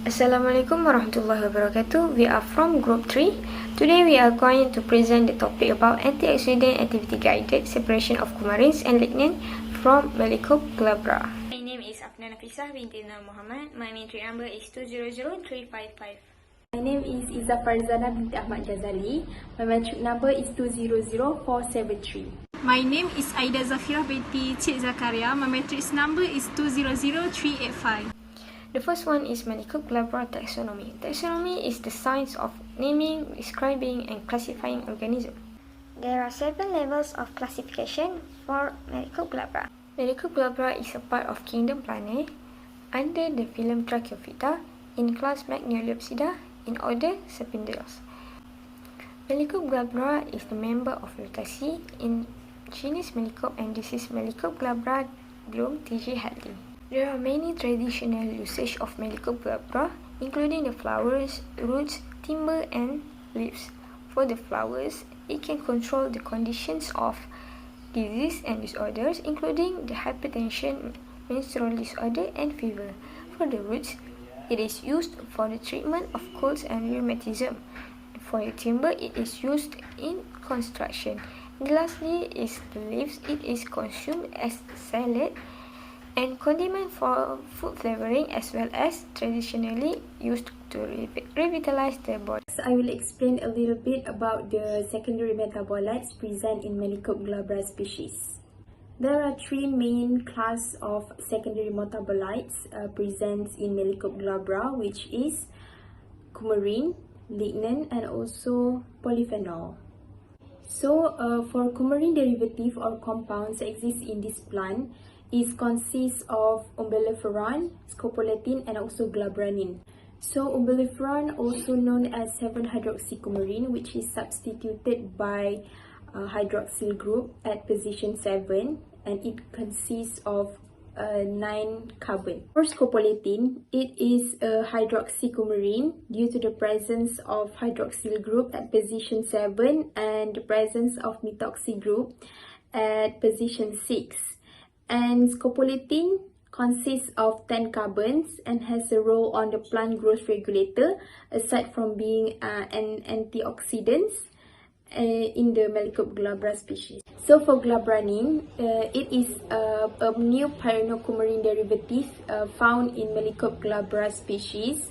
Assalamualaikum warahmatullahi wabarakatuh. We are from Group 3. Today we are going to present the topic about antioxidant activity guided separation of coumarins and lignan from Melicope glabra. My name is Afnan Nafisah binti Nur Muhammad. My matric number is 200355. My name is Iza Farzana binti Ahmad Ghazali. My matric number is 200473. My name is Aida Zafirah binti Cik Zakaria. My matrix number is 200385. The first one is Melicope glabra taxonomy. Taxonomy is the science of naming, describing, and classifying organisms. There are 7 levels of classification for Melicope glabra. Melicope glabra is a part of kingdom Planae under the phylum Tracheophyta in class Lignan in order Serpinderos. Melicope glabra is the member of Rutaceae in genus Melicope, and this is Melicope glabra gloom TG healthy. There are many traditional usage of Melicope glabra, including the flowers, roots, timber, and leaves. For the flowers, it can control the conditions of disease and disorders, including the hypertension, menstrual disorder, and fever. For the roots, it is used for the treatment of colds and rheumatism. For the timber, it is used in construction. And lastly is the leaves. It is consumed as salad and condiment for food flavoring, as well as traditionally used to revitalize the body. So I will explain a little bit about the secondary metabolites present in Melicope glabra species. There are 3 main class of secondary metabolites present in Melicope glabra, which is coumarin, lignan, and also polyphenol. So for coumarin derivative or compounds that exist in this plant, it consists of umbelliferan, scopoletin, and also glabranin. So umbelliferan, also known as 7-hydroxycoumarin, which is substituted by hydroxyl group at position 7, and it consists of 9 carbon. For scopoletin, it is a hydroxycoumarin due to the presence of hydroxyl group at position 7 and the presence of methoxy group at position 6. And scopoletin consists of 10 carbons and has a role on the plant growth regulator, aside from being an antioxidant in the Melicope glabra species. So for glabranin, it is a new pyranocoumarin derivative found in Melicope glabra species,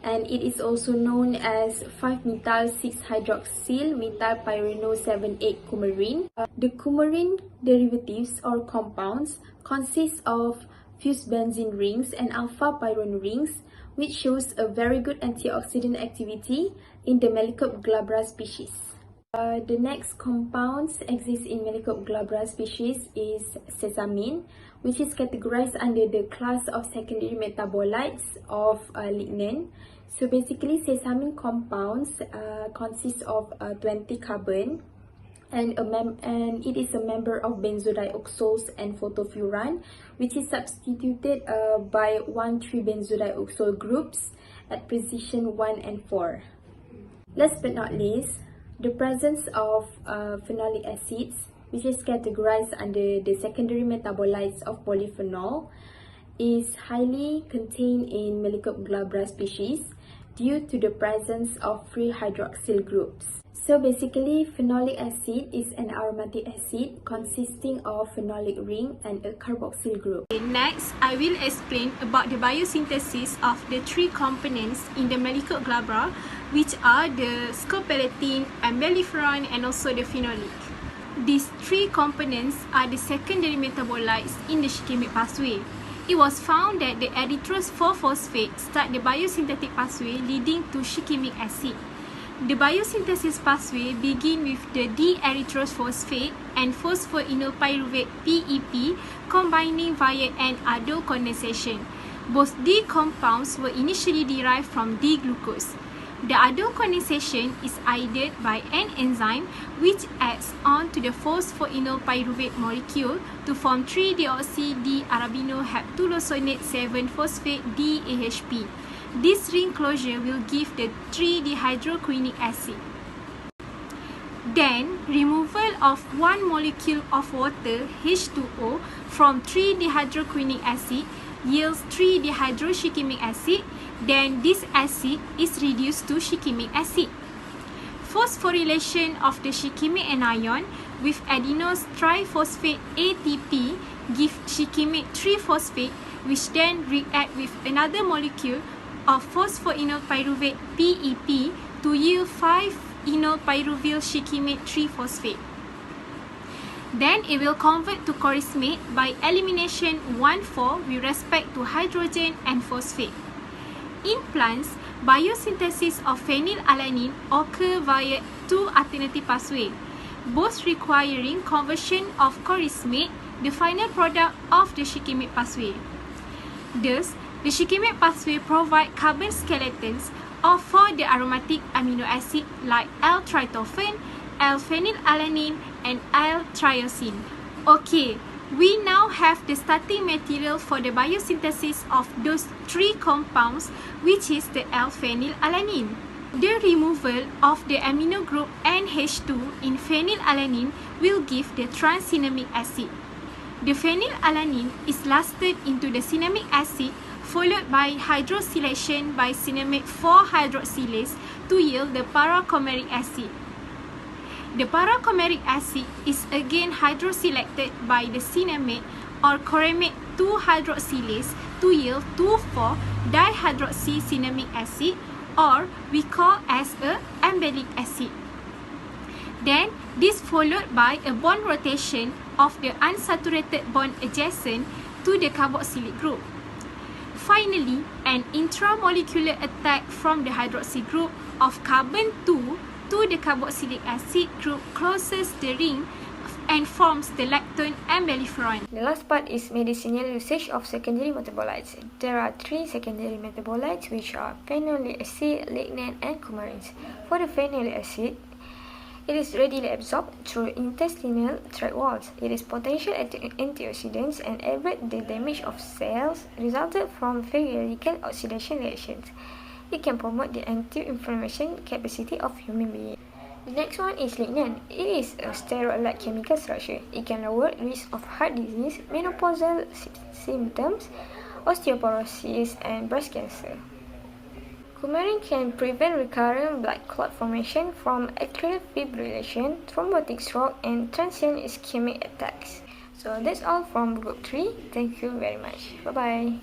and it is also known as 5-methyl-6-hydroxyl methylpyrano-7,8 coumarin. The coumarin derivatives or compounds consist of fused benzene rings and alpha pyrone rings, which shows a very good antioxidant activity in the Melicope glabra species. The next compounds exist in Melicope glabra species is sesamin, which is categorized under the class of secondary metabolites of lignan. So basically, sesamin compounds consist of 20 carbon, and it is a member of benzodioxols and photofuran, which is substituted by 1,3-benzodioxole groups at position 1 and 4. Last but not least, the presence of phenolic acids, which is categorized under the secondary metabolites of polyphenol, is highly contained in Melicope glabra species due to the presence of free hydroxyl groups. So basically, phenolic acid is an aromatic acid consisting of phenolic ring and a carboxyl group. Next, I will explain about the biosynthesis of the 3 components in the Melicope glabra, which are the scopoletin, umbelliferan, and also the phenolic. These 3 components are the secondary metabolites in the shikimic pathway. It was found that the erythrose 4-phosphate start the biosynthetic pathway leading to shikimic acid. The biosynthesis pathway begins with the D-erythrose phosphate and phosphoenolpyruvate PEP combining via an aldol condensation. Both D compounds were initially derived from D-glucose. The aldol condensation is aided by an enzyme which adds on to the phosphoenolpyruvate molecule to form 3-deoxy-D-arabinoheptulosonate 7-phosphate DAHP. This ring closure will give the 3-dehydroquinic acid. Then, removal of one molecule of water, H2O, from 3-dehydroquinic acid yields 3-dehydroshikimic acid, then this acid is reduced to shikimic acid. Phosphorylation of the shikimic anion with adenose triphosphate ATP give shikimic 3-phosphate, which then react with another molecule of phosphoenol pyruvate PEP to yield 5-enol pyruvyl shikimic 3-phosphate. Then it will convert to chorismate by elimination 1,4 with respect to hydrogen and phosphate. In plants, biosynthesis of phenylalanine occur via two alternative pathways, both requiring conversion of chorismate, the final product of the shikimic pathway. Thus, the shikimic pathway provides carbon skeletons for the aromatic amino acid like L-tryptophan, L-phenylalanine, and L-triosine. Okay, we now have the starting material for the biosynthesis of those three compounds, which is the L-phenylalanine. The removal of the amino group NH2 in phenylalanine will give the trans-cinnamic acid. The phenylalanine is lasted into the cinnamic acid, followed by hydroxylation by cinnamic 4-hydroxylase to yield the para-coumaric acid. The para-coumaric acid is again hydroxylated by the cinnamate or coramate 2-hydroxylase to yield 2,4-dihydroxycinnamic acid, or we call as a ambelic acid. Then, this followed by a bond rotation of the unsaturated bond adjacent to the carboxylic group. Finally, an intramolecular attack from the hydroxy group of carbon 2 to the carboxylic acid group closes the ring and forms the lactone ambelliferon. The last part is medicinal usage of secondary metabolites. There are three secondary metabolites, which are phenolic acid, lignan, and coumarins. For the phenolic acid, it is readily absorbed through intestinal tract walls. It is potential antioxidants and abate the damage of cells resulted from free radical oxidation reactions. It can promote the anti-inflammation capacity of human beings. The next one is lignan. It is a steroid-like chemical structure. It can lower risk of heart disease, menopausal symptoms, osteoporosis, and breast cancer. Coumarin can prevent recurrent blood clot formation from atrial fibrillation, thrombotic stroke, and transient ischemic attacks. So that's all from Group 3. Thank you very much. Bye-bye.